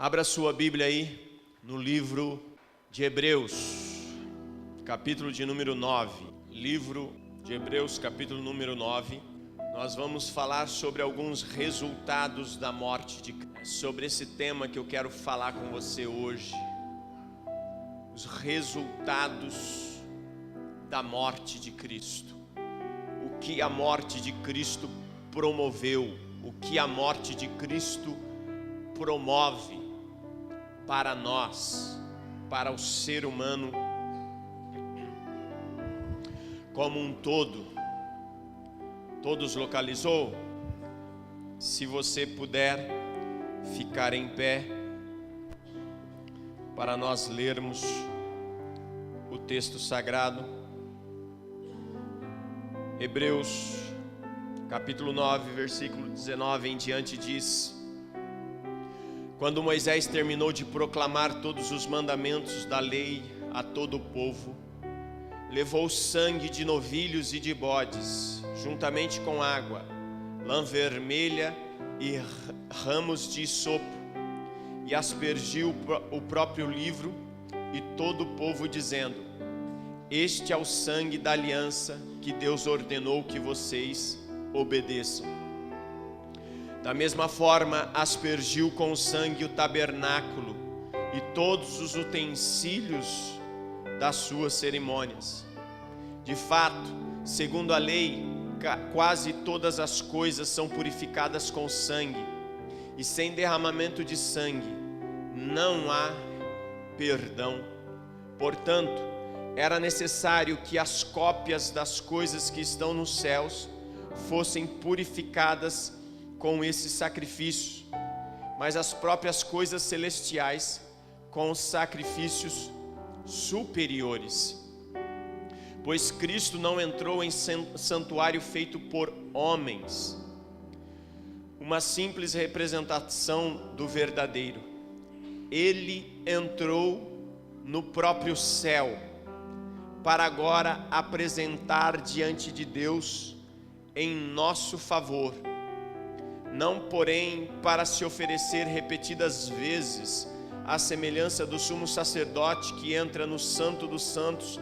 Abra sua Bíblia aí no livro de Hebreus, capítulo de número 9. Livro de Hebreus, capítulo número 9. Nós vamos falar sobre alguns resultados da morte de Cristo. É sobre esse tema que eu quero falar com você hoje. Os resultados da morte de Cristo. O que a morte de Cristo promoveu, o que a morte de Cristo promove para nós, para o ser humano como um todo. Todos localizou? Se você puder ficar em pé para nós lermos o texto sagrado. Hebreus capítulo 9, versículo 19 em diante diz: Quando Moisés terminou de proclamar todos os mandamentos da lei a todo o povo, levou sangue de novilhos e de bodes, juntamente com água, lã vermelha e ramos de hisopo, e aspergiu o próprio livro e todo o povo, dizendo: Este é o sangue da aliança que Deus ordenou que vocês obedeçam. Da mesma forma, aspergiu com sangue o tabernáculo e todos os utensílios das suas cerimônias. De fato, segundo a lei, quase todas as coisas são purificadas com sangue, e sem derramamento de sangue não há perdão. Portanto, era necessário que as cópias das coisas que estão nos céus fossem purificadas com esse sacrifício, mas as próprias coisas celestiais com os sacrifícios superiores. Pois Cristo não entrou em santuário feito por homens, uma simples representação do verdadeiro. Ele entrou no próprio céu, para agora apresentar diante de Deus em nosso favor, não porém para se oferecer repetidas vezes, à semelhança do sumo sacerdote que entra no Santo dos Santos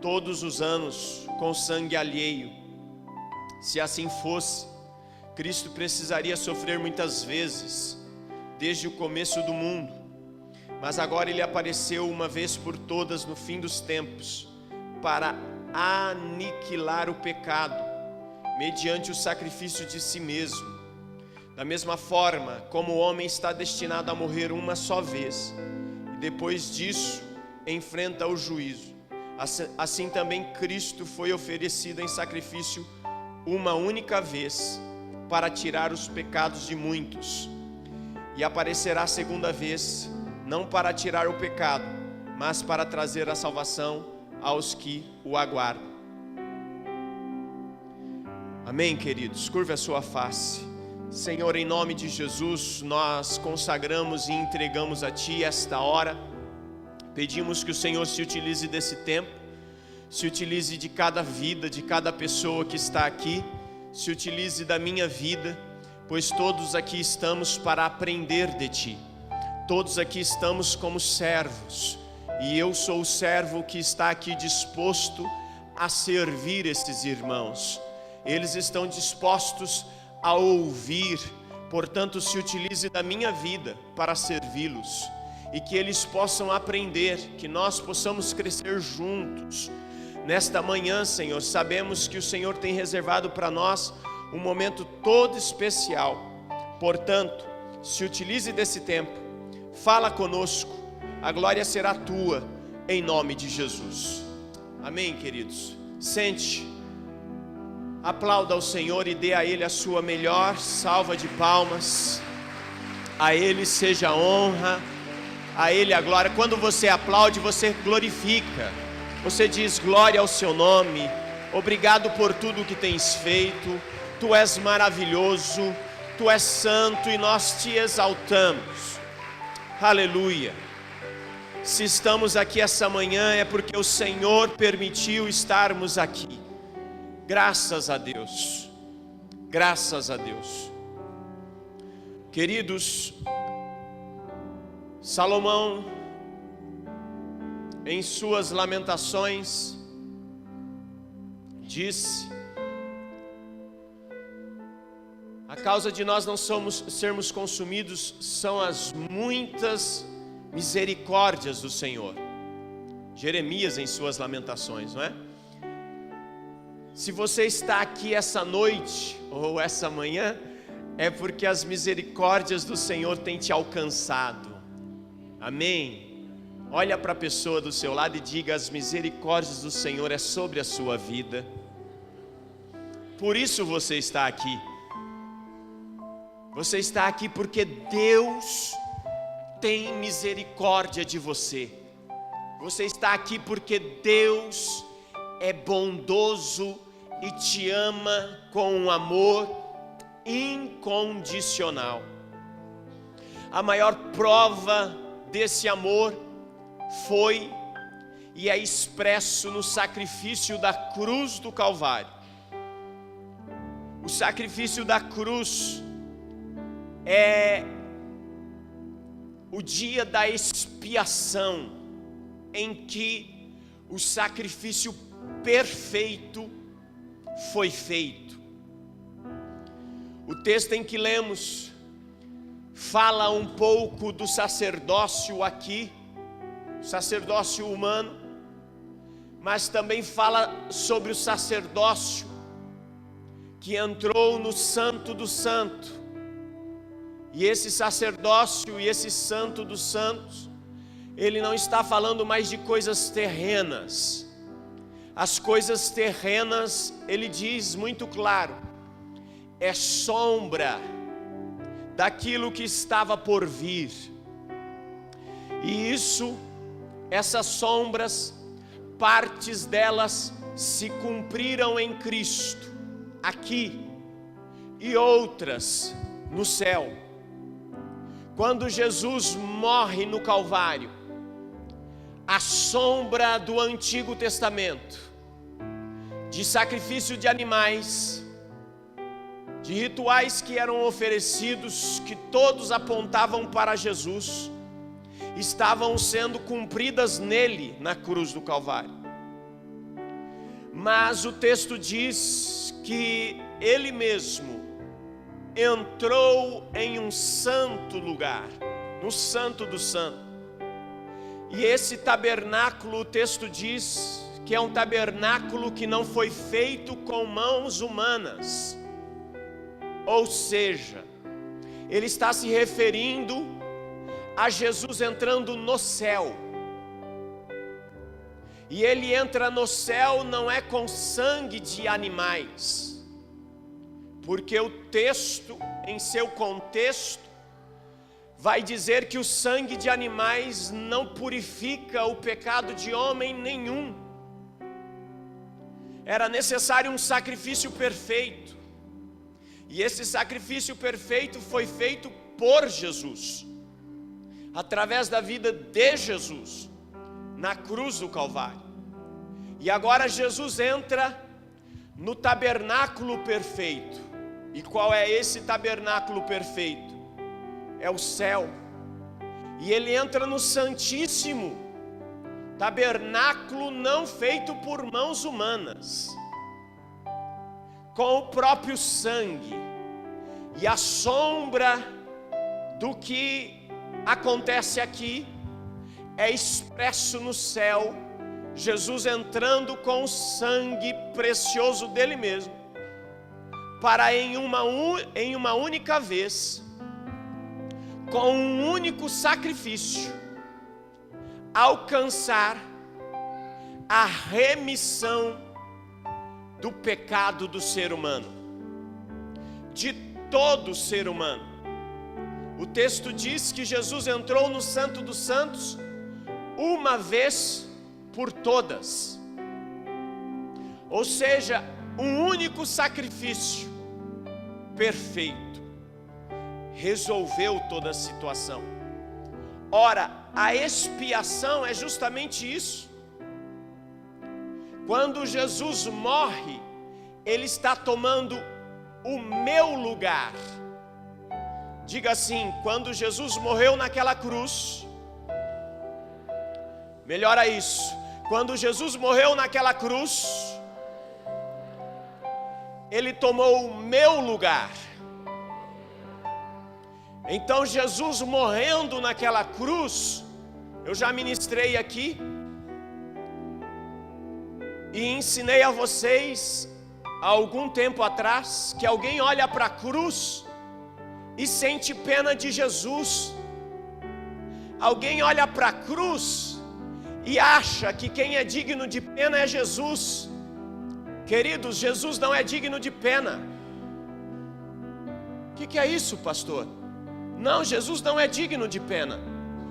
todos os anos com sangue alheio. Se assim fosse, Cristo precisaria sofrer muitas vezes, desde o começo do mundo, mas agora ele apareceu uma vez por todas no fim dos tempos, para aniquilar o pecado, mediante o sacrifício de si mesmo. Da mesma forma como o homem está destinado a morrer uma só vez, e depois disso enfrenta o juízo, assim também Cristo foi oferecido em sacrifício uma única vez, para tirar os pecados de muitos, e aparecerá a segunda vez, não para tirar o pecado, mas para trazer a salvação aos que o aguardam. Amém, queridos? Curve a sua face. Senhor, em nome de Jesus, nós consagramos e entregamos a Ti esta hora. Pedimos que o Senhor se utilize desse tempo, se utilize de cada vida, de cada pessoa que está aqui, se utilize da minha vida, pois todos aqui estamos para aprender de Ti. Todos aqui estamos como servos, e eu sou o servo que está aqui disposto a servir esses irmãos. Eles estão dispostos a ouvir, portanto se utilize da minha vida para servi-los, e que eles possam aprender, que nós possamos crescer juntos. Nesta manhã, Senhor, sabemos que o Senhor tem reservado para nós um momento todo especial, portanto, se utilize desse tempo, fala conosco, a glória será tua, em nome de Jesus. Amém, queridos? Sente, aplauda ao Senhor e dê a Ele a sua melhor salva de palmas. A Ele seja a honra, a Ele a glória. Quando você aplaude, você glorifica, você diz glória ao seu nome. Obrigado por tudo que tens feito. Tu és maravilhoso, Tu és santo e nós Te exaltamos. Aleluia. Se estamos aqui essa manhã é porque o Senhor permitiu estarmos aqui. Graças a Deus, graças a Deus. Queridos, Salomão, em suas Lamentações, disse: a causa de nós não sermos consumidos são as muitas misericórdias do Senhor. Jeremias, em suas Lamentações, não é? Se você está aqui essa noite ou essa manhã, é porque as misericórdias do Senhor têm te alcançado. Amém? Olha para a pessoa do seu lado e diga: as misericórdias do Senhor é sobre a sua vida. Por isso você está aqui. Você está aqui porque Deus tem misericórdia de você. Você está aqui porque Deus é bondoso e te ama com um amor incondicional. A maior prova desse amor foi e é expresso no sacrifício da cruz do Calvário. O sacrifício da cruz é o dia da expiação, em que o sacrifício perfeito foi feito. O texto em que lemos fala um pouco do sacerdócio aqui, sacerdócio humano, mas também fala sobre o sacerdócio que entrou no Santo do Santo. E esse sacerdócio e esse Santo dos Santos, ele não está falando mais de coisas terrenas. As coisas terrenas, ele diz muito claro, é sombra daquilo que estava por vir. E essas sombras, partes delas se cumpriram em Cristo, aqui, e outras no céu. Quando Jesus morre no Calvário, a sombra do Antigo Testamento, de sacrifício de animais, de rituais que eram oferecidos, que todos apontavam para Jesus, estavam sendo cumpridas nele, na cruz do Calvário. Mas o texto diz que ele mesmo entrou em um santo lugar, no Santo do Santo. E esse tabernáculo, o texto diz que é um tabernáculo que não foi feito com mãos humanas. Ou seja, ele está se referindo a Jesus entrando no céu. E ele entra no céu não é com sangue de animais, porque o texto, em seu contexto, vai dizer que o sangue de animais não purifica o pecado de homem nenhum. Era necessário um sacrifício perfeito, e esse sacrifício perfeito foi feito por Jesus, através da vida de Jesus, na cruz do Calvário. E agora Jesus entra no tabernáculo perfeito. E qual é esse tabernáculo perfeito? É o céu. E ele entra no Santíssimo, tabernáculo não feito por mãos humanas, com o próprio sangue. E a sombra do que acontece aqui é expresso no céu, Jesus entrando com o sangue precioso dele mesmo, para em uma única vez, com um único sacrifício, alcançar a remissão do pecado do ser humano, de todo ser humano. O texto diz que Jesus entrou no Santo dos Santos uma vez por todas, ou seja, um único sacrifício perfeito resolveu toda a situação. Ora, a expiação é justamente isso. Quando Jesus morre, ele está tomando o meu lugar. Diga assim: quando Jesus morreu naquela cruz, Melhora isso. Quando Jesus morreu naquela cruz, Ele tomou o meu lugar. Então Jesus morrendo naquela cruz, eu já ministrei aqui e ensinei a vocês há algum tempo atrás que alguém olha para a cruz e sente pena de Jesus. Alguém olha para a cruz e acha que quem é digno de pena é Jesus. Queridos, Jesus não é digno de pena. O que é isso, pastor? Não, Jesus não é digno de pena,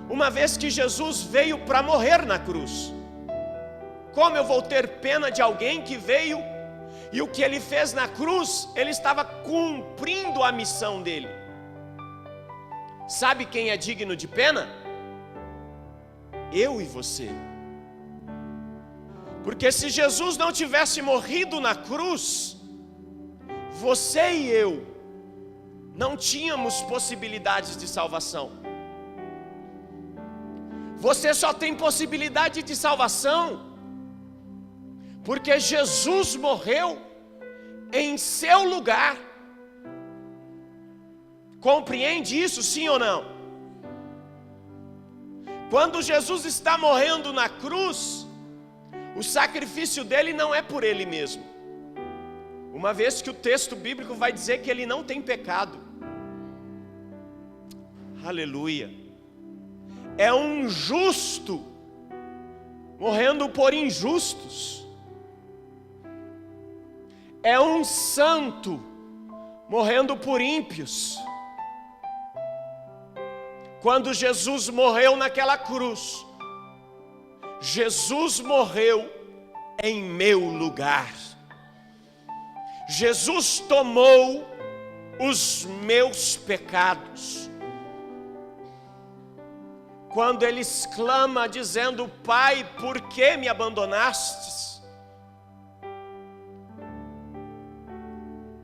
uma vez que Jesus veio para morrer na cruz. Como eu vou ter pena de alguém que veio e o que ele fez na cruz, ele estava cumprindo a missão dele? Sabe quem é digno de pena? Eu e você. Porque se Jesus não tivesse morrido na cruz, você e eu não tínhamos possibilidades de salvação. Você só tem possibilidade de salvação porque Jesus morreu em seu lugar. Compreende isso, sim ou não? Quando Jesus está morrendo na cruz, o sacrifício dele não é por ele mesmo, uma vez que o texto bíblico vai dizer que ele não tem pecado. Aleluia. É um justo morrendo por injustos. É um santo morrendo por ímpios. Quando Jesus morreu naquela cruz, Jesus morreu em meu lugar. Jesus tomou os meus pecados. Quando ele exclama dizendo: Pai, por que me abandonastes?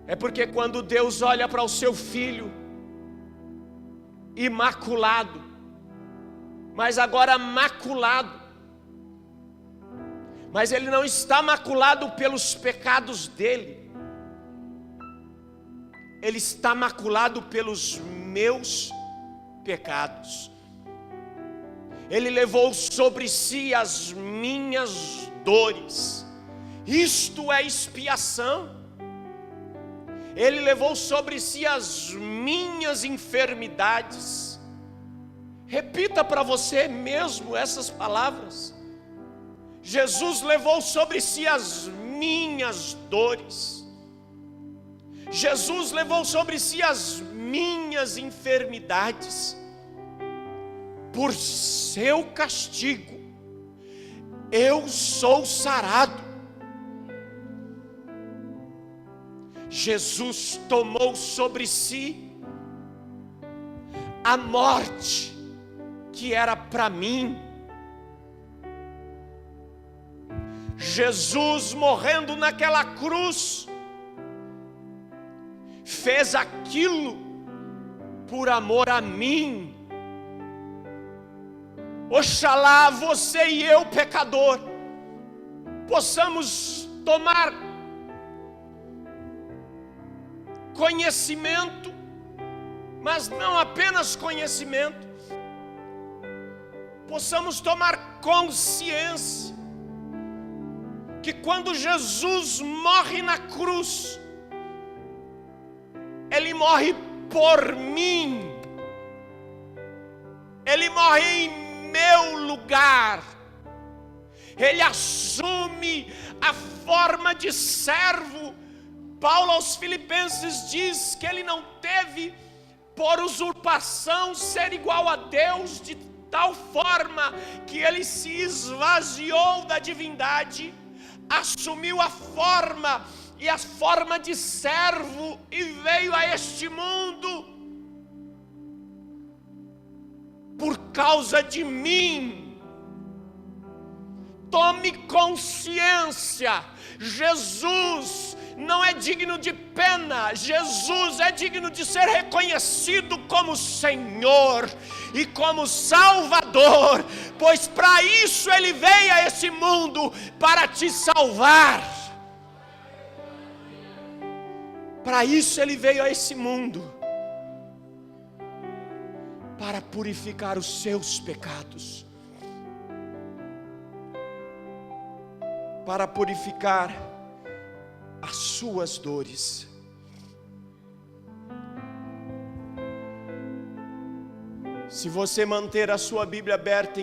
É porque quando Deus olha para o seu filho imaculado, mas agora maculado, mas ele não está maculado pelos pecados dele, ele está maculado pelos meus pecados. Ele levou sobre si as minhas dores. Isto é expiação. Ele levou sobre si as minhas enfermidades. Repita para você mesmo essas palavras. Jesus levou sobre si as minhas dores. Jesus levou sobre si as minhas enfermidades. Por seu castigo, eu sou sarado. Jesus tomou sobre si a morte que era para mim. Jesus morrendo naquela cruz, fez aquilo por amor a mim. Oxalá você e eu, pecador, possamos tomar conhecimento, mas não apenas conhecimento, possamos tomar consciência que quando Jesus morre na cruz, Ele morre por mim, Ele morre em meu lugar, Ele assume a forma de servo. Paulo aos Filipenses diz que ele não teve por usurpação ser igual a Deus, de tal forma que ele se esvaziou da divindade, assumiu a forma e a forma de servo e veio a este mundo por causa de mim. Tome consciência, Jesus não é digno de pena. Jesus é digno de ser reconhecido como Senhor e como Salvador, pois para isso Ele veio a esse mundo, para te salvar. Para isso Ele veio a esse mundo, para purificar os seus pecados, para purificar as suas dores. Se você manter a sua Bíblia aberta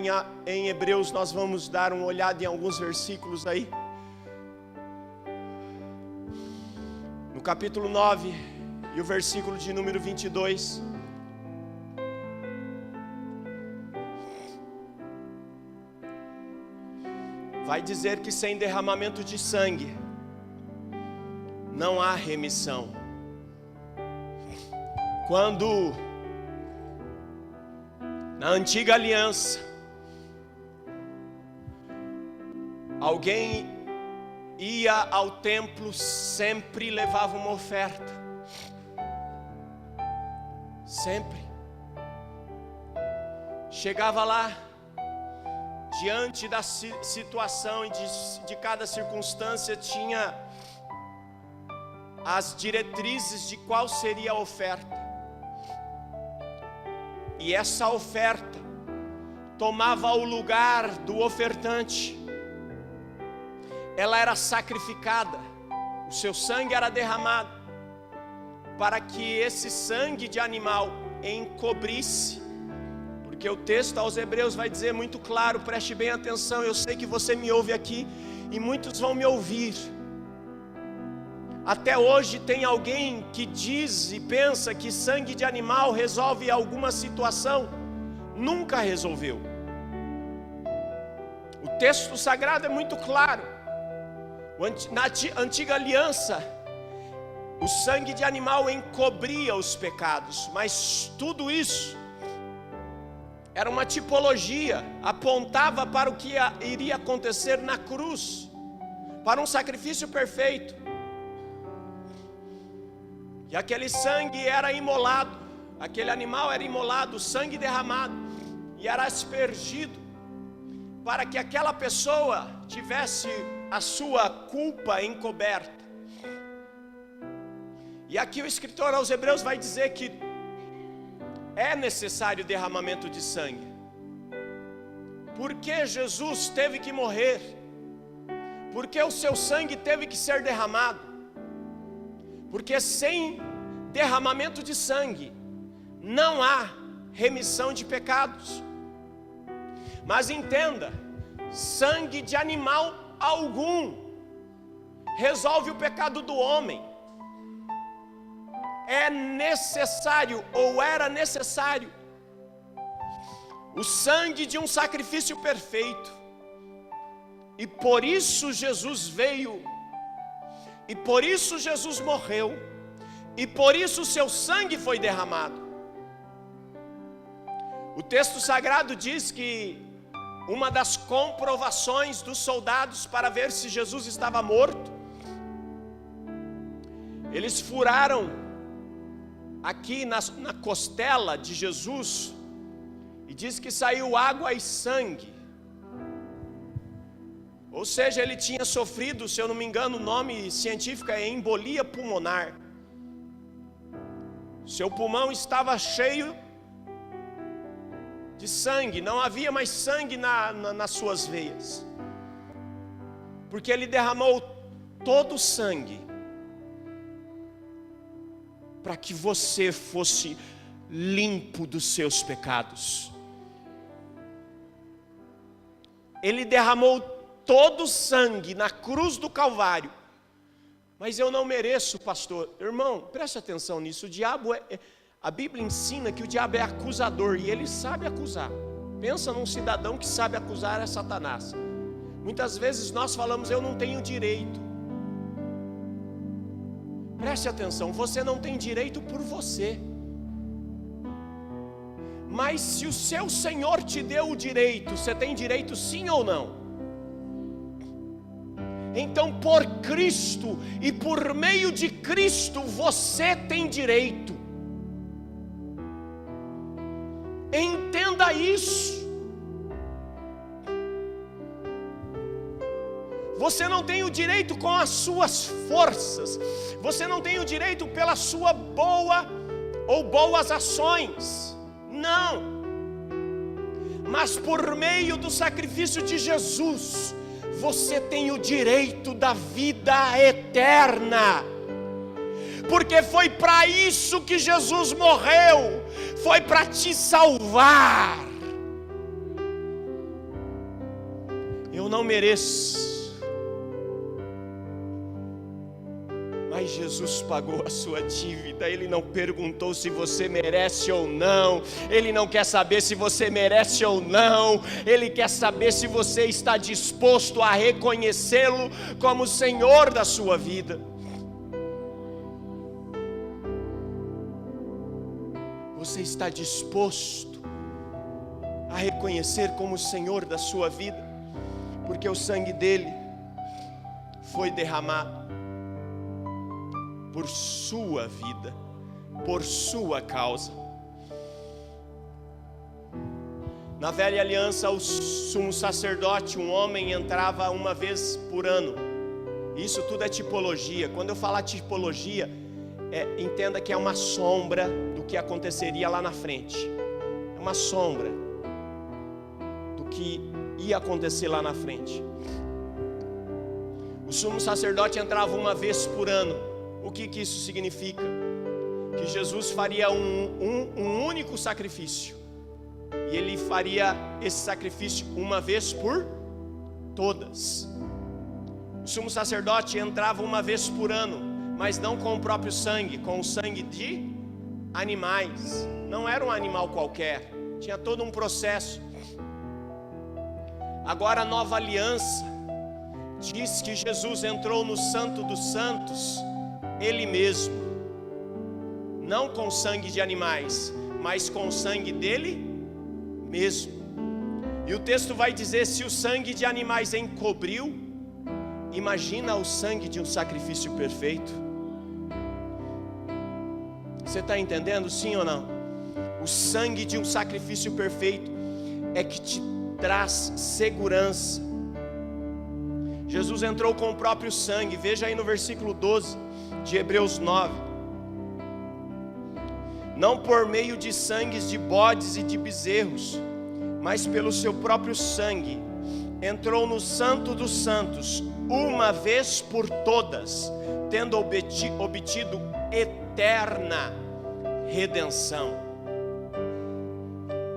em Hebreus, nós vamos dar uma olhada em alguns versículos aí. No capítulo 9 e o versículo de número 22. Vai dizer que sem derramamento de sangue não há remissão. Quando na antiga aliança alguém ia ao templo, sempre levava uma oferta. Sempre. Chegava lá, diante da situação e de cada circunstância, tinha as diretrizes de qual seria a oferta. E essa oferta tomava o lugar do ofertante. Ela era sacrificada, o seu sangue era derramado, para que esse sangue de animal encobrisse. Porque o texto aos Hebreus vai dizer muito claro, preste bem atenção, eu sei que você me ouve aqui e muitos vão me ouvir. Até hoje tem alguém que diz e pensa que sangue de animal resolve alguma situação. Nunca resolveu. O texto sagrado é muito claro. Na antiga aliança, o sangue de animal encobria os pecados, mas tudo isso era uma tipologia, apontava para o que iria acontecer na cruz, para um sacrifício perfeito. E aquele sangue era imolado, aquele animal era imolado, o sangue derramado, e era aspergido, para que aquela pessoa tivesse a sua culpa encoberta. E aqui o escritor aos Hebreus vai dizer que é necessário derramamento de sangue. Porque Jesus teve que morrer? Porque o seu sangue teve que ser derramado? Porque sem derramamento de sangue não há remissão de pecados. Mas entenda, sangue de animal algum resolve o pecado do homem. É necessário, ou era necessário, o sangue de um sacrifício perfeito. E por isso Jesus veio, e por isso Jesus morreu, e por isso o seu sangue foi derramado. O texto sagrado diz que uma das comprovações dos soldados para ver se Jesus estava morto, eles furaram aqui na costela de Jesus, e diz que saiu água e sangue. Ou seja, ele tinha sofrido, se eu não me engano, o nome científico é embolia pulmonar. Seu pulmão estava cheio de sangue, não havia mais sangue nas suas veias, porque ele derramou todo o sangue, para que você fosse limpo dos seus pecados. Ele derramou todo o sangue na cruz do Calvário. Mas eu não mereço, pastor. Irmão, preste atenção nisso. O diabo a Bíblia ensina que o diabo é acusador, e ele sabe acusar. Pensa num cidadão que sabe acusar a Satanás. Muitas vezes nós falamos, eu não tenho direito. Preste atenção, você não tem direito por você. Mas se o seu Senhor te deu o direito, você tem direito sim ou não? Então, por Cristo e por meio de Cristo, você tem direito. Entenda isso. Você não tem o direito com as suas forças. Você não tem o direito pela sua boa ou boas ações. Não. Mas por meio do sacrifício de Jesus, você tem o direito da vida eterna. Porque foi para isso que Jesus morreu. Foi para te salvar. Eu não mereço. Mas Jesus pagou a sua dívida. Ele não perguntou se você merece ou não. Ele não quer saber se você merece ou não. Ele quer saber se você está disposto a reconhecê-lo como Senhor da sua vida. Você está disposto a reconhecer como Senhor da sua vida? Porque o sangue dele foi derramado por sua vida, por sua causa. Na velha aliança, o sumo sacerdote, um homem, entrava uma vez por ano. Isso tudo é tipologia. Quando eu falar tipologia, entenda que é uma sombra do que aconteceria lá na frente. É uma sombra do que ia acontecer lá na frente. O sumo sacerdote entrava uma vez por ano. O que isso significa? Que Jesus faria um único sacrifício. E ele faria esse sacrifício uma vez por todas. O sumo sacerdote entrava uma vez por ano, mas não com o próprio sangue, com o sangue de animais. Não era um animal qualquer, tinha todo um processo. Agora a nova aliança diz que Jesus entrou no Santo dos Santos Ele mesmo, não com sangue de animais, mas com o sangue dele mesmo. E o texto vai dizer: se o sangue de animais encobriu, imagina o sangue de um sacrifício perfeito. Você está entendendo, sim ou não? O sangue de um sacrifício perfeito é que te traz segurança. Jesus entrou com o próprio sangue. Veja aí no versículo 12 de Hebreus 9. Não por meio de sangues de bodes e de bezerros, mas pelo seu próprio sangue, entrou no Santo dos Santos, uma vez por todas, tendo obtido eterna redenção.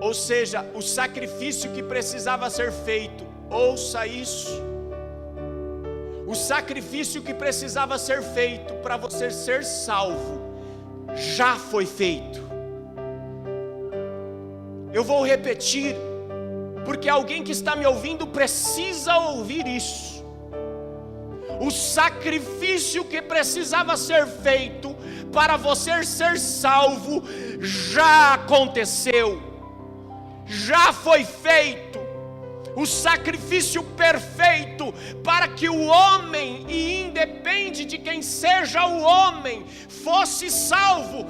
Ou seja, o sacrifício que precisava ser feito, ouça isso, o sacrifício que precisava ser feito para você ser salvo, já foi feito. Eu vou repetir, porque alguém que está me ouvindo precisa ouvir isso. O sacrifício que precisava ser feito para você ser salvo, já aconteceu, já foi feito. O sacrifício perfeito para que o homem, e independe de quem seja o homem, fosse salvo,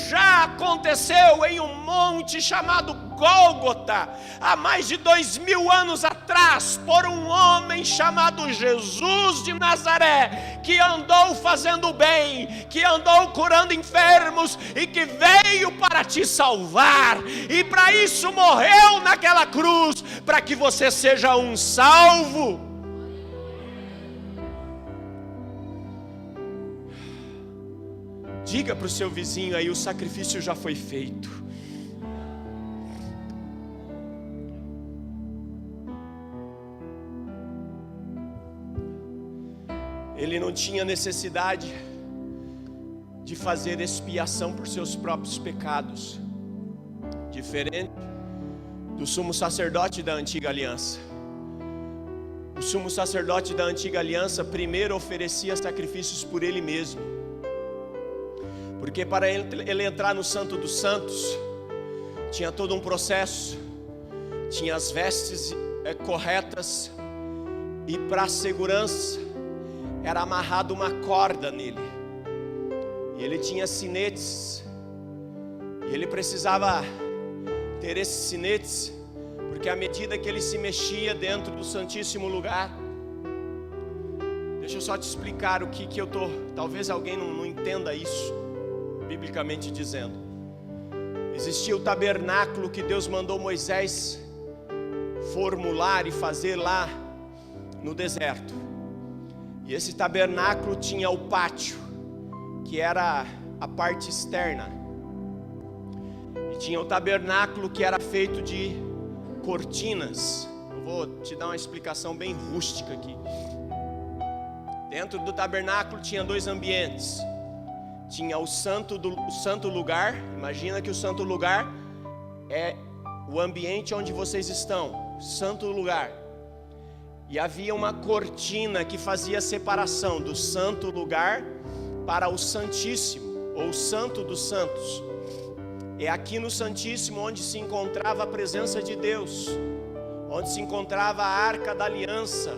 já aconteceu em um monte chamado Gólgota, há mais de 2000 anos atrás, por um homem chamado Jesus de Nazaré, que andou fazendo bem, que andou curando enfermos, e que veio para te salvar, e para isso morreu naquela cruz, para que você seja um salvo. Diga para o seu vizinho aí: o sacrifício já foi feito. Ele não tinha necessidade de fazer expiação por seus próprios pecados, diferente do sumo sacerdote da antiga aliança. O sumo sacerdote da antiga aliança primeiro oferecia sacrifícios por ele mesmo, porque para ele entrar no Santo dos Santos, tinha todo um processo, tinha as vestes corretas, e para a segurança, era amarrado uma corda nele, e ele tinha sinetes, e ele precisava ter esses sinetes, porque à medida que ele se mexia dentro do Santíssimo Lugar, deixa eu só te explicar o que eu tô, talvez alguém não entenda isso, biblicamente dizendo. Existia o tabernáculo que Deus mandou Moisés formular e fazer lá no deserto, e esse tabernáculo tinha o pátio, que era a parte externa, e tinha o tabernáculo que era feito de cortinas. Eu vou te dar uma explicação bem rústica aqui. Dentro do tabernáculo tinha dois ambientes. Tinha o santo lugar. Imagina que o santo lugar é o ambiente onde vocês estão, santo lugar. E havia uma cortina que fazia a separação do santo lugar para o Santíssimo, ou Santo dos Santos. É aqui no Santíssimo onde se encontrava a presença de Deus, onde se encontrava a Arca da Aliança,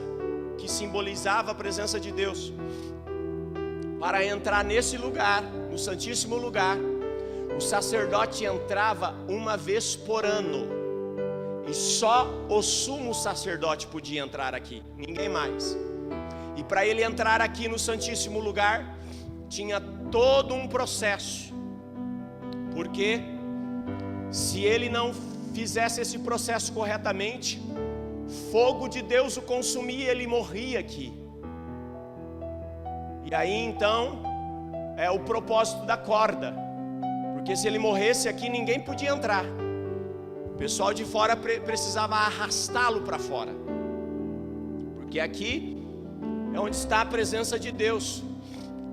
que simbolizava a presença de Deus. Para entrar nesse lugar, no Santíssimo Lugar, o sacerdote entrava uma vez por ano, e só o sumo sacerdote podia entrar aqui, ninguém mais. E para ele entrar aqui no Santíssimo Lugar, tinha todo um processo, porque se ele não fizesse esse processo corretamente, fogo de Deus o consumia, ele morria aqui. E aí então é o propósito da corda, porque se ele morresse aqui, ninguém podia entrar. O pessoal de fora precisava arrastá-lo para fora, porque aqui é onde está a presença de Deus,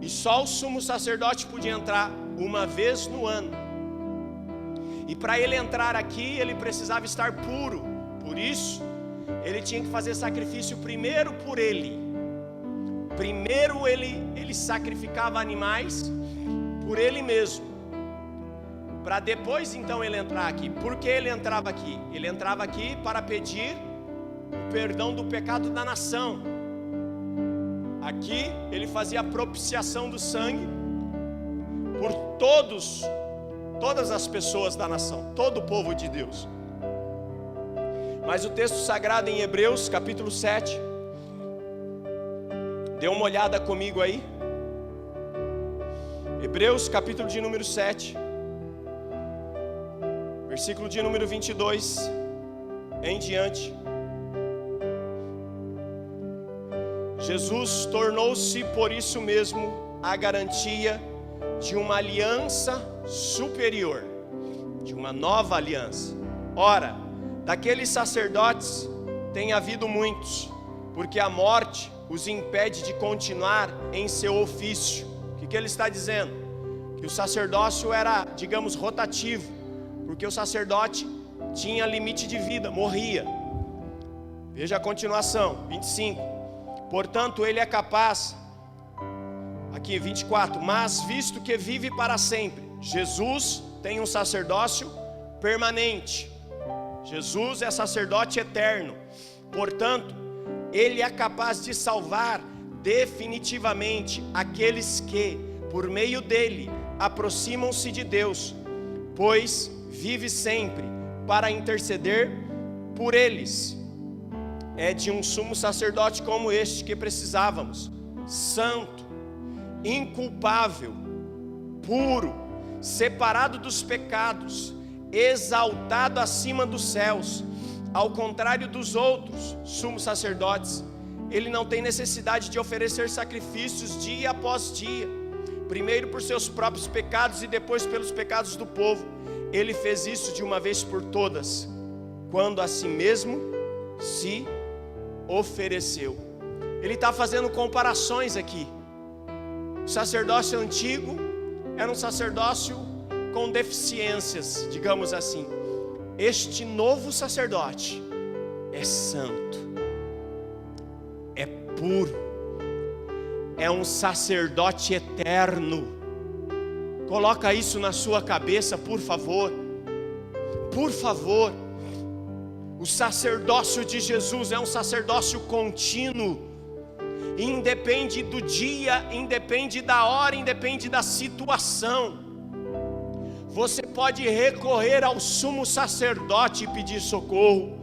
e só o sumo sacerdote podia entrar uma vez no ano. E para ele entrar aqui, ele precisava estar puro. Por isso, ele tinha que fazer sacrifício primeiro por ele. Primeiro ele sacrificava animais por ele mesmo, para depois então ele entrar aqui. Por que ele entrava aqui? Ele entrava aqui para pedir o perdão do pecado da nação. Aqui ele fazia a propiciação do sangue por todas as pessoas da nação, todo o povo de Deus. Mas o texto sagrado em Hebreus capítulo 7, dê uma olhada comigo aí. Hebreus capítulo de número 7, versículo de número 22 em diante. Jesus tornou-se por isso mesmo a garantia de uma aliança superior, de uma nova aliança. Ora, daqueles sacerdotes tem havido muitos, porque a morte os impede de continuar em seu ofício. O que ele está dizendo? Que o sacerdócio era, digamos, rotativo, porque o sacerdote tinha limite de vida, morria. Veja a continuação, 25. Portanto, ele é capaz, aqui 24, mas visto que vive para sempre, Jesus tem um sacerdócio permanente. Jesus é sacerdote eterno. Portanto, ele é capaz de salvar definitivamente aqueles que, por meio dele, aproximam-se de Deus, pois vive sempre para interceder por eles. É de um sumo sacerdote como este que precisávamos, santo, inculpável, puro, separado dos pecados, exaltado acima dos céus. Ao contrário dos outros sumos sacerdotes, ele não tem necessidade de oferecer sacrifícios dia após dia, primeiro por seus próprios pecados e depois pelos pecados do povo. Ele fez isso de uma vez por todas, quando a si mesmo se ofereceu. Ele está fazendo comparações aqui. O sacerdócio antigo era um sacerdócio com deficiências, digamos assim. Este novo sacerdote é santo, é puro, é um sacerdote eterno. Coloca isso na sua cabeça, por favor. Por favor. O sacerdócio de Jesus é um sacerdócio contínuo. independe do dia, independe da hora, independe da situação. Você pode recorrer ao sumo sacerdote e pedir socorro.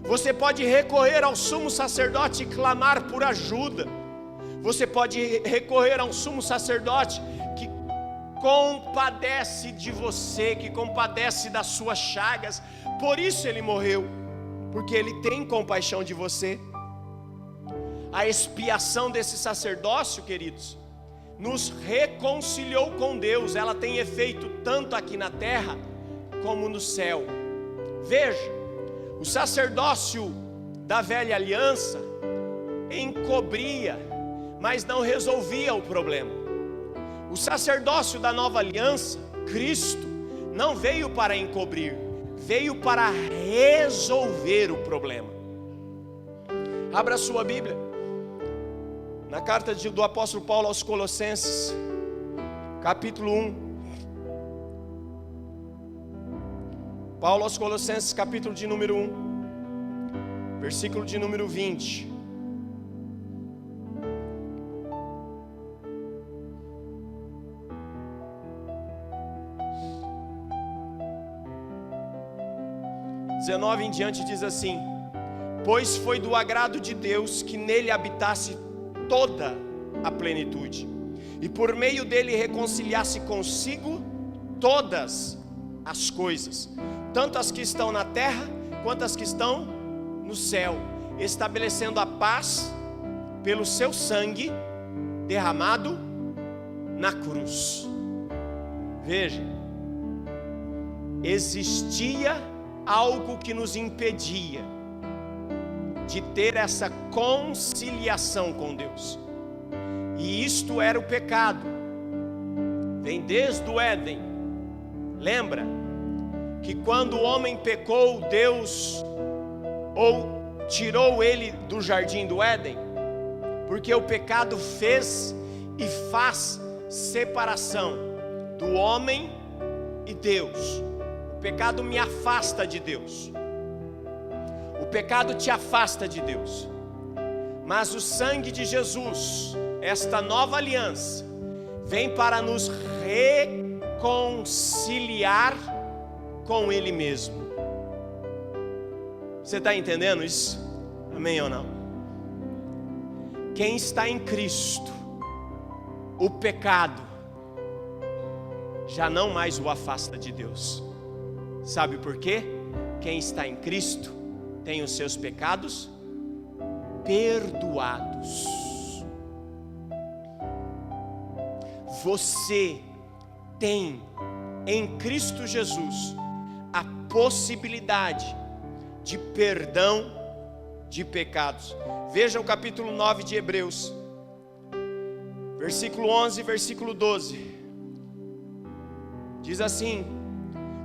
Você pode recorrer ao sumo sacerdote e clamar por ajuda. Você pode recorrer ao sumo sacerdote que compadece de você, que compadece das suas chagas. Por isso ele morreu, porque ele tem compaixão de você. A expiação desse sacerdócio, queridos, nos reconciliou com Deus. Ela tem efeito tanto aqui na terra como no céu. Veja, o sacerdócio da velha aliança encobria, mas não resolvia o problema. O sacerdócio da nova aliança, Cristo, não veio para encobrir, veio para resolver o problema. Abra a sua Bíblia na carta do apóstolo Paulo aos Colossenses, capítulo 1. Paulo aos Colossenses, capítulo de número 1, versículo de número 20. Em diante diz assim: pois foi do agrado de Deus que nele habitasse toda a plenitude, e por meio dele reconciliasse consigo todas as coisas, tanto as que estão na terra, quanto as que estão no céu, estabelecendo a paz pelo seu sangue derramado na cruz. Veja, existia algo que nos impedia de ter essa conciliação com Deus, e isto era o pecado. Vem desde o Éden. Lembra que quando o homem pecou, Deus tirou ele do jardim do Éden, porque o pecado fez e faz separação do homem e Deus. O pecado me afasta de Deus. O pecado te afasta de Deus. Mas o sangue de Jesus, esta nova aliança, vem para nos reconciliar com Ele mesmo. Você está entendendo isso? Amém ou não? Quem está em Cristo, o pecado já não mais o afasta de Deus. Sabe por quê? Quem está em Cristo tem os seus pecados perdoados. Você tem em Cristo Jesus a possibilidade de perdão de pecados. Veja o capítulo 9 de Hebreus, versículo 11, versículo 12. Diz assim: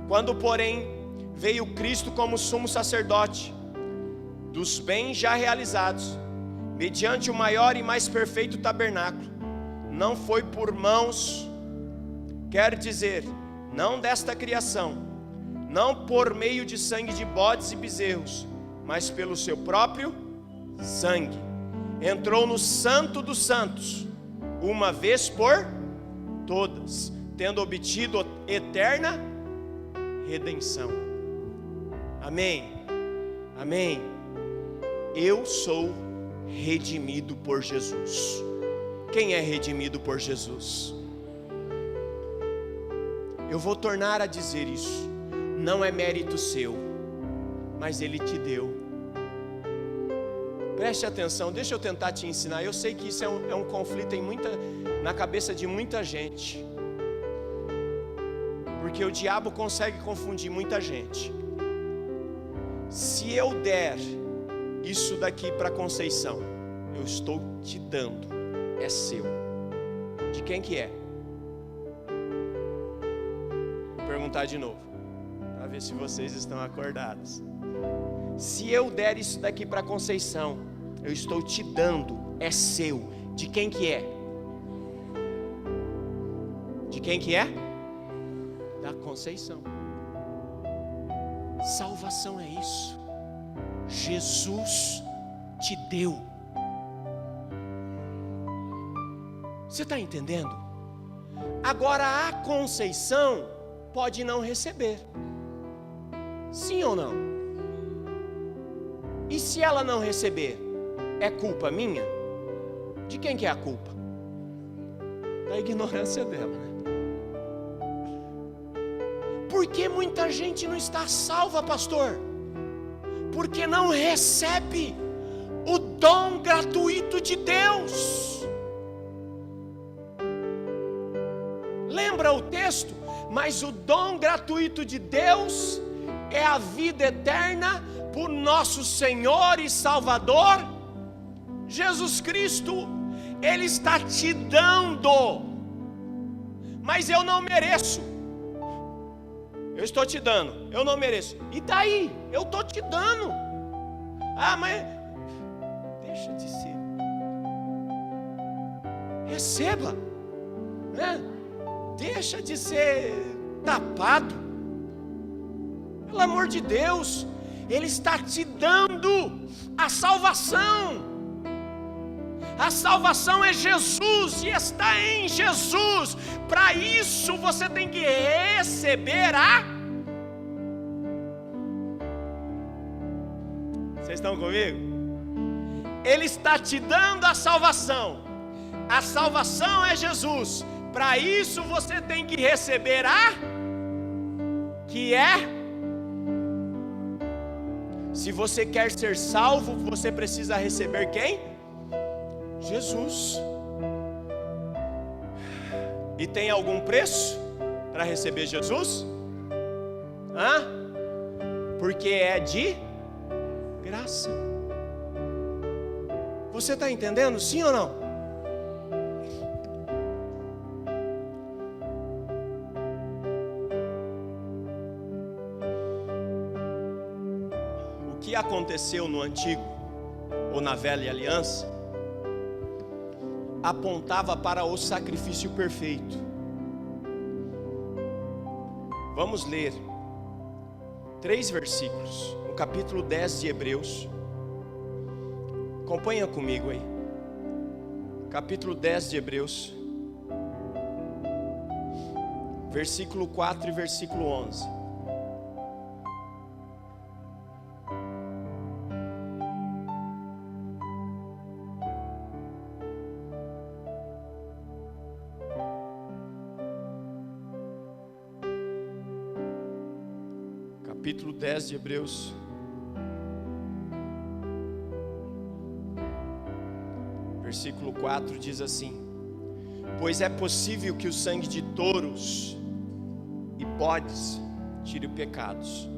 quando porém veio Cristo como sumo sacerdote dos bens já realizados, mediante o maior e mais perfeito tabernáculo, não foi por mãos, quer dizer, não desta criação, não por meio de sangue de bodes e bezerros, mas pelo seu próprio sangue, entrou no Santo dos Santos, uma vez por todas, tendo obtido eterna redenção. Amém? Amém? Eu sou redimido por Jesus. Quem é redimido por Jesus? Eu vou tornar a dizer isso. Não é mérito seu, mas Ele te deu. Preste atenção, deixa eu tentar te ensinar. Eu sei que isso é um conflito na cabeça de muita gente, porque o diabo consegue confundir muita gente. Se eu der isso daqui para Conceição, eu estou te dando, é seu. De quem que é? Vou perguntar de novo, para ver se vocês estão acordados. Se eu der isso daqui para Conceição, eu estou te dando, é seu. De quem que é? De quem que é? Da Conceição. Salvação é isso. Jesus te deu. Você está entendendo? Agora a Conceição pode não receber. Sim ou não? E se ela não receber, é culpa minha? De quem que é a culpa? Da ignorância dela, né? Por que muita gente não está salva, pastor? Porque não recebe o dom gratuito de Deus. Lembra o texto? Mas o dom gratuito de Deus é a vida eterna por nosso Senhor e Salvador Jesus Cristo. Ele está te dando, mas eu não mereço. Eu estou te dando, eu não mereço. E daí? Eu estou te dando. Ah, mas deixa de ser. Receba, né? Deixa de ser tapado. Pelo amor de Deus, Ele está te dando a salvação. A salvação é Jesus e está em Jesus. Para isso você tem que receber a... Vocês estão comigo? Ele está te dando a salvação. A salvação é Jesus. Para isso você tem que receber a... que é... Se você quer ser salvo, você precisa receber quem? Jesus. E tem algum preço para receber Jesus? Porque é de graça. Você está entendendo, sim ou não? O que aconteceu no Antigo ou na Velha Aliança apontava para o sacrifício perfeito. Vamos ler 3 versículos no capítulo 10 de Hebreus. Acompanha comigo aí. Capítulo 10 de Hebreus, versículo 4 e versículo 11. Capítulo 10 de Hebreus, versículo 4 diz assim: pois é possível que o sangue de touros e bodes tire pecados.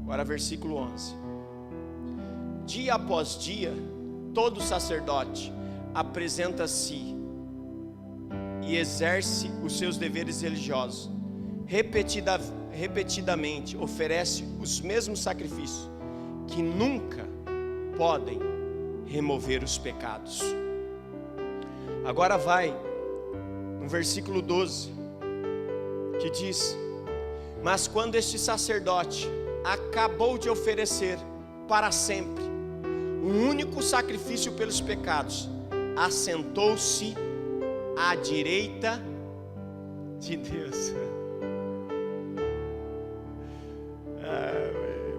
Agora versículo 11: dia após dia, todo sacerdote apresenta-se e exerce os seus deveres religiosos, repetidamente oferece os mesmos sacrifícios que nunca podem remover os pecados. Agora vai no versículo 12, que diz: mas quando este sacerdote acabou de oferecer para sempre um único sacrifício pelos pecados, assentou-se à direita de Deus.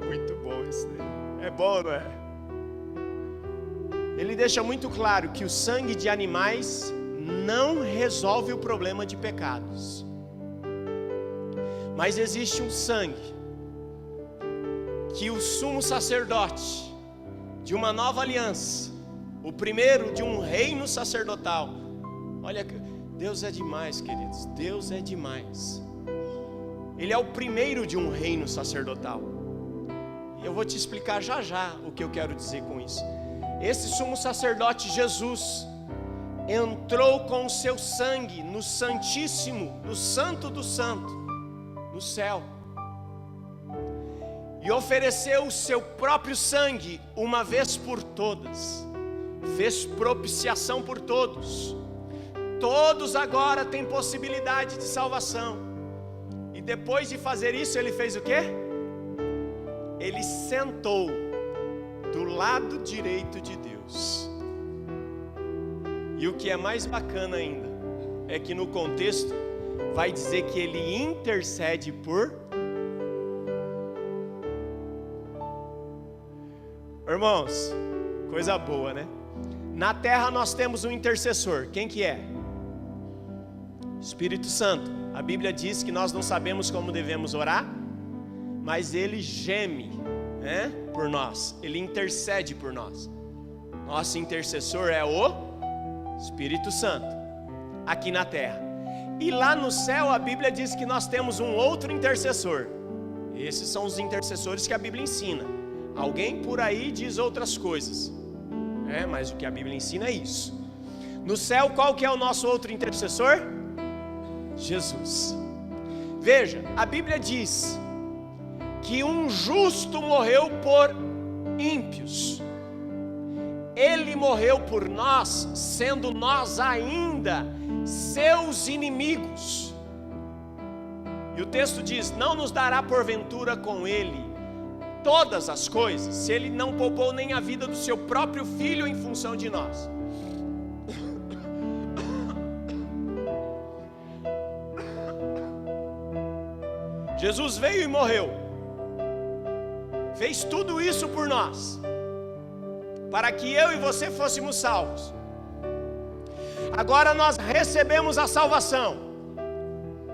Muito bom isso daí. É bom, não é? Ele deixa muito claro que o sangue de animais não resolve o problema de pecados. Mas existe um sangue que o sumo sacerdote de uma nova aliança, o primeiro de um reino sacerdotal. Olha, Deus é demais, queridos. Deus é demais. Ele é o primeiro de um reino sacerdotal. Eu vou te explicar já já o que eu quero dizer com isso. Esse sumo sacerdote Jesus entrou com o seu sangue no Santíssimo, no Santo do Santo, no céu, e ofereceu o seu próprio sangue uma vez por todas, fez propiciação por todos. Todos agora têm possibilidade de salvação. E depois de fazer isso, ele fez o quê? Ele sentou do lado direito de Deus. E o que é mais bacana ainda, é que no contexto vai dizer que ele intercede por... Irmãos, coisa boa, né? Na terra nós temos um intercessor. Quem que é? Espírito Santo. A Bíblia diz que nós não sabemos como devemos orar, mas ele geme, né, por nós. Ele intercede por nós. Nosso intercessor é o Espírito Santo, aqui na terra. E lá no céu a Bíblia diz que nós temos um outro intercessor. Esses são os intercessores que a Bíblia ensina. Alguém por aí diz outras coisas, mas o que a Bíblia ensina é isso. No céu, qual que é o nosso outro intercessor? Jesus. Veja, a Bíblia diz que um justo morreu por ímpios. Ele morreu por nós, sendo nós ainda seus inimigos. E o texto diz: não nos dará porventura com ele todas as coisas, se ele não poupou nem a vida do seu próprio filho em função de nós. Jesus veio e morreu, fez tudo isso por nós, para que eu e você fôssemos salvos. Agora nós recebemos a salvação.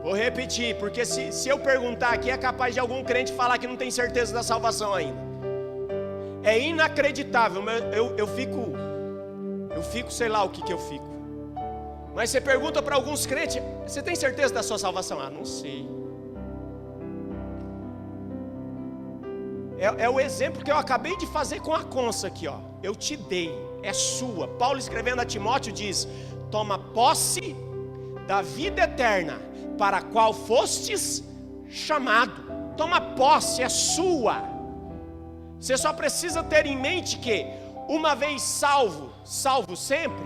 Vou repetir, porque se eu perguntar aqui, é capaz de algum crente falar que não tem certeza da salvação ainda. É inacreditável, eu fico, sei lá o que eu fico. Mas você pergunta para alguns crentes: você tem certeza da sua salvação? Ah, não sei. É o exemplo que eu acabei de fazer com a Consa aqui, ó. Eu te dei, é sua. Paulo, escrevendo a Timóteo, diz: toma posse da vida eterna, para a qual fostes chamado. Toma posse, é sua. Você só precisa ter em mente que, uma vez salvo, salvo sempre.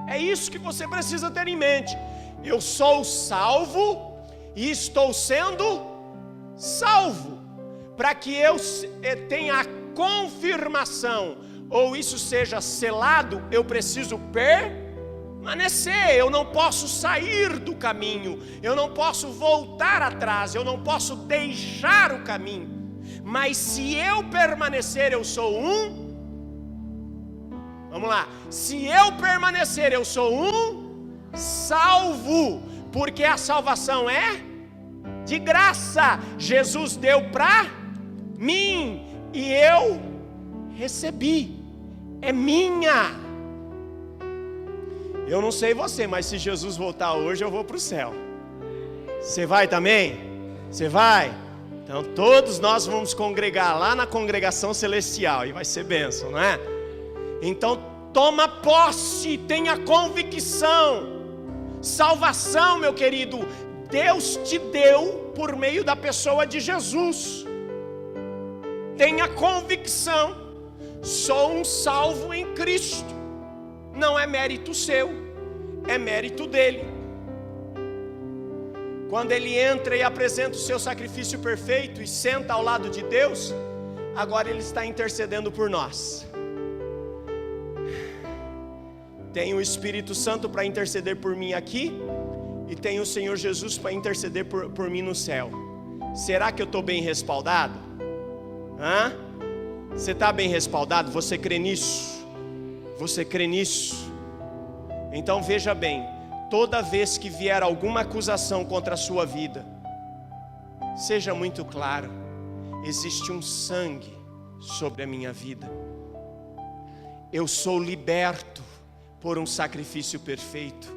É isso que você precisa ter em mente. Eu sou salvo e estou sendo salvo, para que eu tenha a confirmação, ou isso seja selado, eu preciso permanecer. Eu não posso sair do caminho, eu não posso voltar atrás, eu não posso deixar o caminho. Mas se eu permanecer, eu sou vamos lá, se eu permanecer, eu sou salvo, porque a salvação é de graça. Jesus deu para mim e eu recebi, é minha. Eu não sei você, mas se Jesus voltar hoje, eu vou para o céu. Você vai também? Você vai? Então todos nós vamos congregar lá na congregação celestial, e vai ser bênção, não é? Então toma posse, tenha convicção. Salvação, meu querido, Deus te deu por meio da pessoa de Jesus. Tenha convicção: sou um salvo em Cristo. Não é mérito seu, é mérito dele. Quando ele entra e apresenta o seu sacrifício perfeito e senta ao lado de Deus, agora ele está intercedendo por nós. Tem o Espírito Santo para interceder por mim aqui, e tem o Senhor Jesus para interceder por mim no céu. Será que eu estou bem respaldado? Você está bem respaldado? Você crê nisso? Você crê nisso? Então veja bem, toda vez que vier alguma acusação contra a sua vida, seja muito claro: existe um sangue sobre a minha vida. Eu sou liberto por um sacrifício perfeito.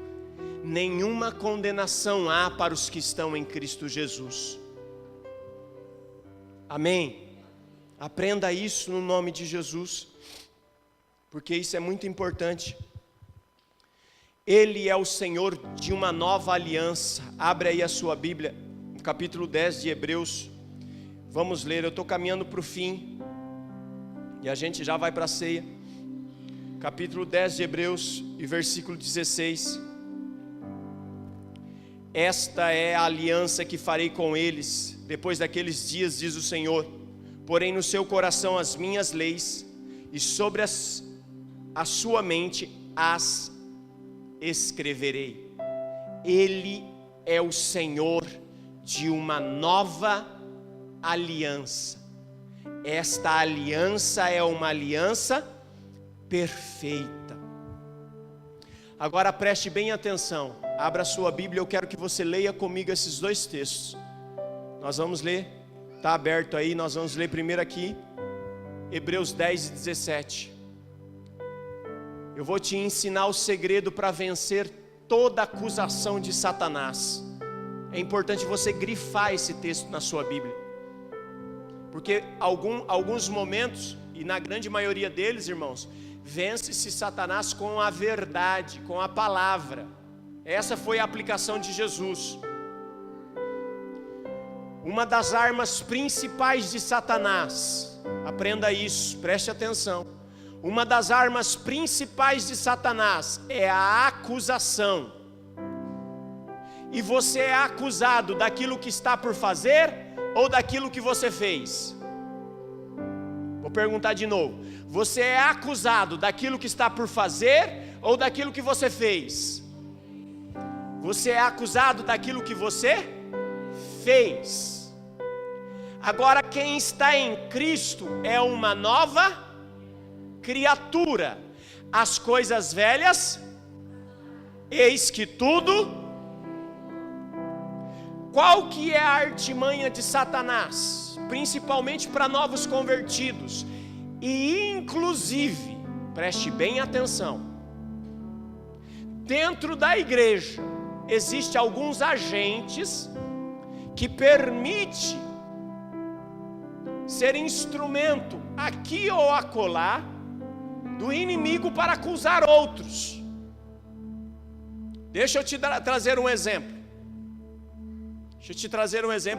Nenhuma condenação há para os que estão em Cristo Jesus. Amém? Aprenda isso no nome de Jesus, porque isso é muito importante. Ele é o Senhor de uma nova aliança. Abre aí a sua Bíblia, no capítulo 10 de Hebreus. Vamos ler, eu estou caminhando para o fim, e a gente já vai para a ceia. Capítulo 10 de Hebreus e versículo 16. Esta é a aliança que farei com eles depois daqueles dias, diz o Senhor. Porém no seu coração as minhas leis, e sobre a sua mente as escreverei. Ele é o Senhor de uma nova aliança. Esta aliança é uma aliança perfeita. Agora preste bem atenção, abra sua Bíblia, eu quero que você leia comigo esses dois textos. Nós vamos ler, está aberto aí, nós vamos ler primeiro aqui, Hebreus 10 e 17. Eu vou te ensinar o segredo para vencer toda acusação de Satanás. É importante você grifar esse texto na sua Bíblia, porque alguns momentos, e na grande maioria deles, irmãos, vence-se Satanás com a verdade, com a palavra. Essa foi a aplicação de Jesus. Uma das armas principais de Satanás, aprenda isso, preste atenção. Uma das armas principais de Satanás é a acusação. E você é acusado daquilo que está por fazer ou daquilo que você fez? Vou perguntar de novo. Você é acusado daquilo que está por fazer ou daquilo que você fez? Você é acusado daquilo que você fez. Agora, quem está em Cristo é uma nova criatura. As coisas velhas, eis que tudo. Qual que é a artimanha de Satanás? Principalmente para novos convertidos. E inclusive, preste bem atenção, dentro da igreja, existem alguns agentes que permitem ser instrumento aqui ou acolá do inimigo para acusar outros. Deixa eu te trazer um exemplo.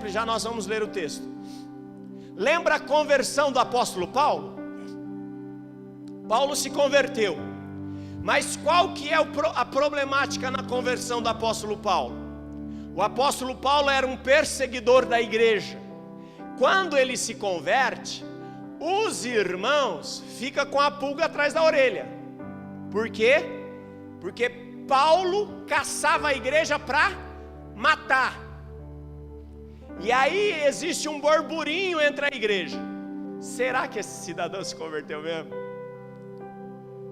E já nós vamos ler o texto. Lembra a conversão do apóstolo Paulo? Paulo se converteu. Mas qual que é a problemática na conversão do apóstolo Paulo? O apóstolo Paulo era um perseguidor da igreja. Quando ele se converte, os irmãos ficam com a pulga atrás da orelha. Por quê? Porque Paulo caçava a igreja para matar. E aí existe um burburinho entre a igreja. Será que esse cidadão se converteu mesmo?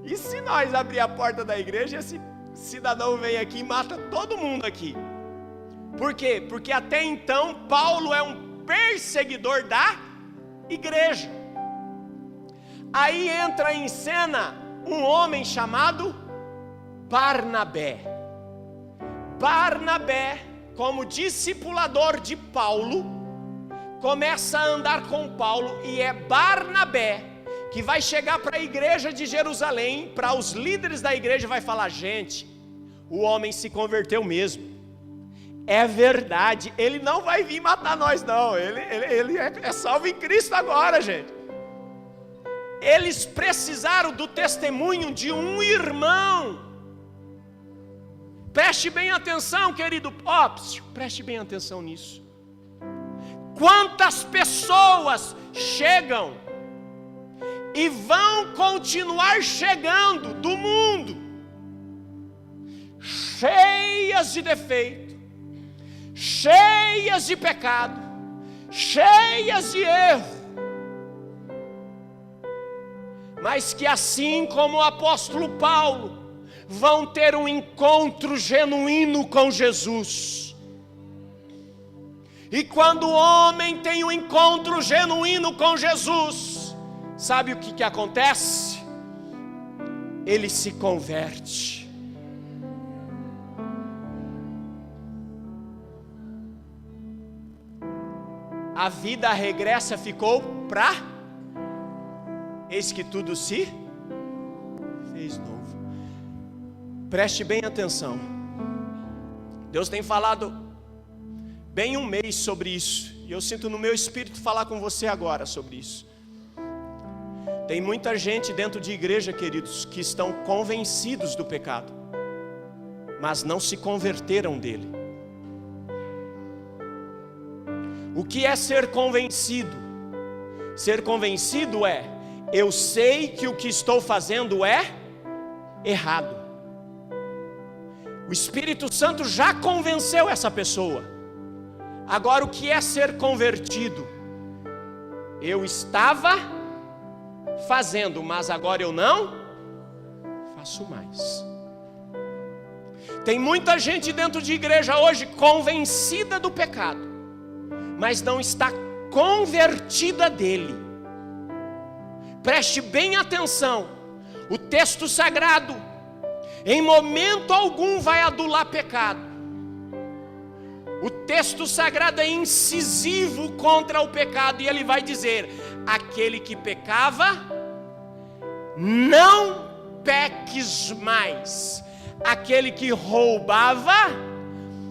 E se nós abrir a porta da igreja, esse cidadão vem aqui e mata todo mundo aqui? Por quê? Porque até então Paulo é um perseguidor da igreja. Aí entra em cena um homem chamado Barnabé. Barnabé, como discipulador de Paulo, começa a andar com Paulo, e é Barnabé que vai chegar para a igreja de Jerusalém, para os líderes da igreja, vai falar: gente, o homem se converteu mesmo, é verdade, ele não vai vir matar nós não, ele é salvo em Cristo agora, gente. Eles precisaram do testemunho de um irmão. Preste bem atenção, querido. Preste bem atenção nisso. Quantas pessoas chegam e vão continuar chegando do mundo, cheias de defeito, cheias de pecado, cheias de erro, mas que assim como o apóstolo Paulo, vão ter um encontro genuíno com Jesus. E quando o homem tem um encontro genuíno com Jesus, sabe o que acontece? Ele se converte. A vida regressa ficou para, eis que tudo se fez novo. Preste bem atenção. Deus tem falado bem um mês sobre isso, e eu sinto no meu espírito falar com você agora sobre isso. Tem muita gente dentro de igreja, queridos, que estão convencidos do pecado, mas não se converteram dele. O que é ser convencido? Ser convencido é: eu sei que o que estou fazendo é errado. O Espírito Santo já convenceu essa pessoa. Agora, o que é ser convertido? Eu estava fazendo, mas agora eu não faço mais. Tem muita gente dentro de igreja hoje convencida do pecado, mas não está convertida dele. Preste bem atenção. O texto sagrado, em momento algum, vai adular pecado. O texto sagrado é incisivo contra o pecado, e ele vai dizer: aquele que pecava, não peques mais. Aquele que roubava,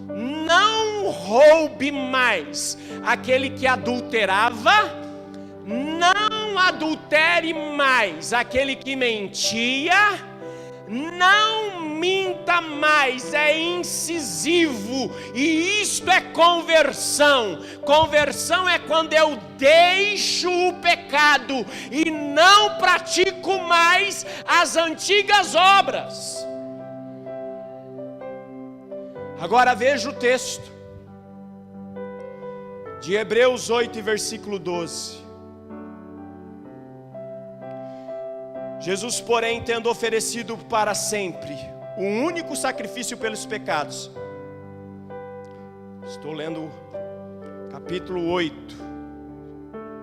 não roube mais. Aquele que adulterava, não adultere mais. Aquele que mentia, não minta mais. É incisivo, e isto é conversão. Conversão é quando eu deixo o pecado e não pratico mais as antigas obras. Agora veja o texto de Hebreus 8, versículo 12. Jesus, porém, tendo oferecido para sempre um único sacrifício pelos pecados. Estou lendo capítulo 8.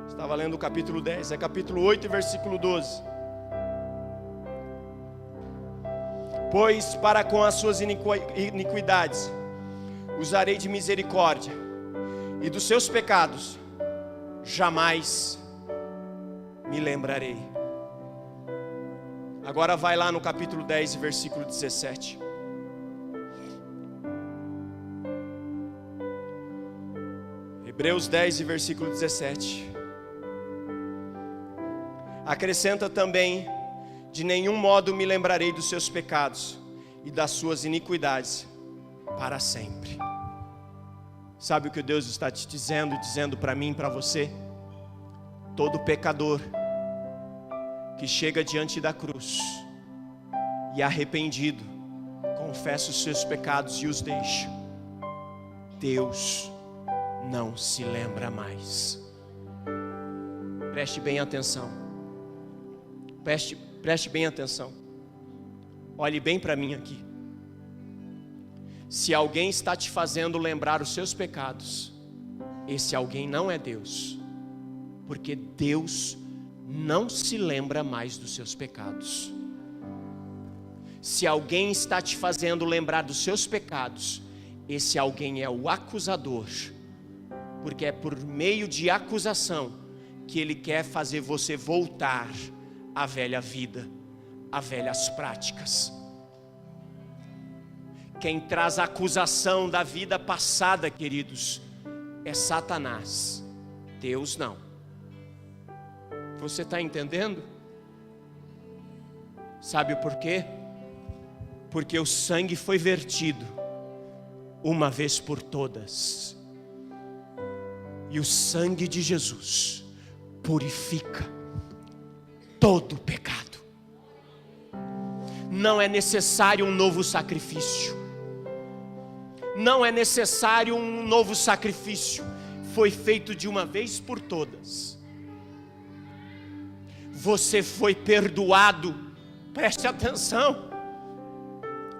Estava lendo o capítulo 10, é capítulo 8, versículo 12. Pois para com as suas iniquidades usarei de misericórdia, e dos seus pecados jamais me lembrarei. Agora vai lá no capítulo 10, versículo 17. Hebreus 10, versículo 17. Acrescenta também: de nenhum modo me lembrarei dos seus pecados e das suas iniquidades para sempre. Sabe o que Deus está te dizendo para mim e para você? Todo pecador que chega diante da cruz e arrependido, confessa os seus pecados e os deixa, Deus não se lembra mais. Preste bem atenção. Preste bem atenção. Olhe bem para mim aqui. Se alguém está te fazendo lembrar os seus pecados, esse alguém não é Deus, porque Deus não se lembra mais dos seus pecados. Se alguém está te fazendo lembrar dos seus pecados, esse alguém é o acusador, porque é por meio de acusação que ele quer fazer você voltar à velha vida, a velhas práticas. Quem traz a acusação da vida passada, queridos, é Satanás, Deus não. Você está entendendo? Sabe por quê? Porque o sangue foi vertido uma vez por todas, e o sangue de Jesus purifica todo o pecado. Não é necessário um novo sacrifício. Não é necessário um novo sacrifício. Foi feito de uma vez por todas. Você foi perdoado. Preste atenção,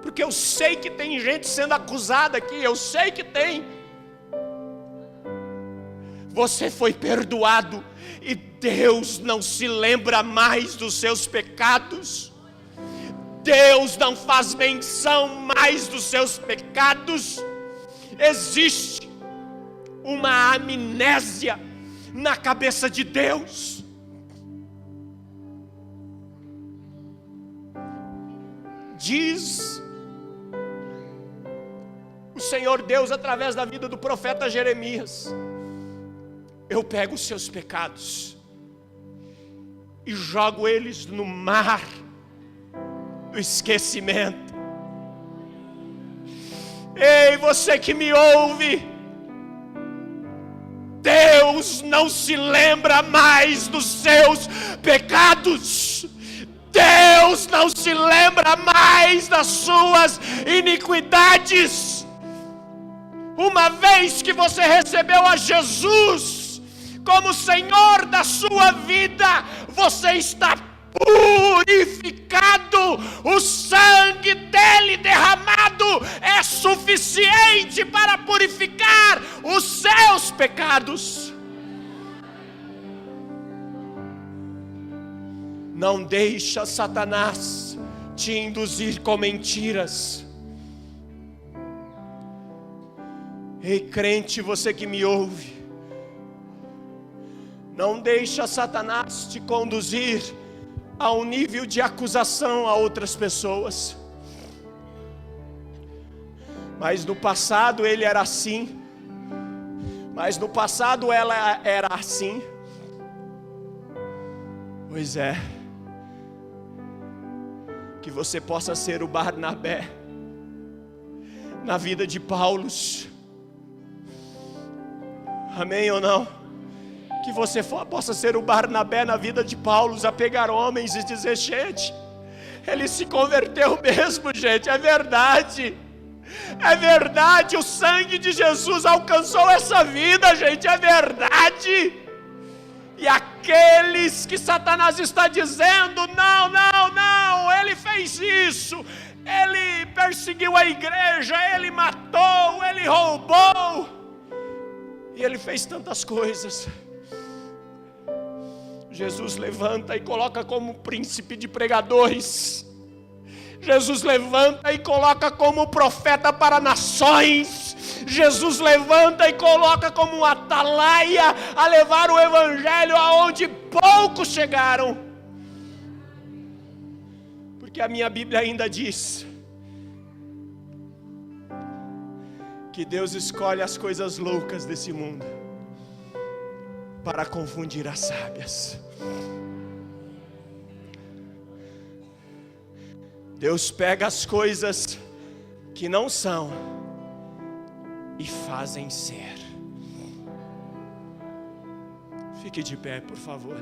porque eu sei que tem gente sendo acusada aqui. Eu sei que tem. Você foi perdoado, e Deus não se lembra mais dos seus pecados. Deus não faz menção mais dos seus pecados. Existe uma amnésia na cabeça de Deus. Diz o Senhor Deus através da vida do profeta Jeremias: eu pego os seus pecados e jogo eles no mar do esquecimento. Ei, você que me ouve, Deus não se lembra mais dos seus pecados. Deus não se lembra mais das suas iniquidades. Uma vez que você recebeu a Jesus como Senhor da sua vida, você está purificado. O sangue dele derramado é suficiente para purificar os seus pecados. Não deixa Satanás te induzir com mentiras. Ei, crente, você que me ouve, não deixa Satanás te conduzir a um nível de acusação a outras pessoas. Mas no passado ele era assim. Mas no passado ela era assim. Pois é. Que você possa ser o Barnabé na vida de Paulo. Amém ou não? Que você possa ser o Barnabé na vida de Paulo, a pegar homens e dizer: gente, ele se converteu mesmo, gente, é verdade. É verdade, o sangue de Jesus alcançou essa vida, gente, é verdade. E aqueles que Satanás está dizendo: não, ele fez isso, ele perseguiu a igreja, ele matou, ele roubou, e ele fez tantas coisas. Jesus levanta e coloca como príncipe de pregadores. Jesus levanta e coloca como profeta para nações. Jesus levanta e coloca como um atalaia a levar o evangelho aonde poucos chegaram. Porque a minha Bíblia ainda diz que Deus escolhe as coisas loucas desse mundo para confundir as sábias. Deus pega as coisas que não são e fazem ser. Fique de pé, por favor.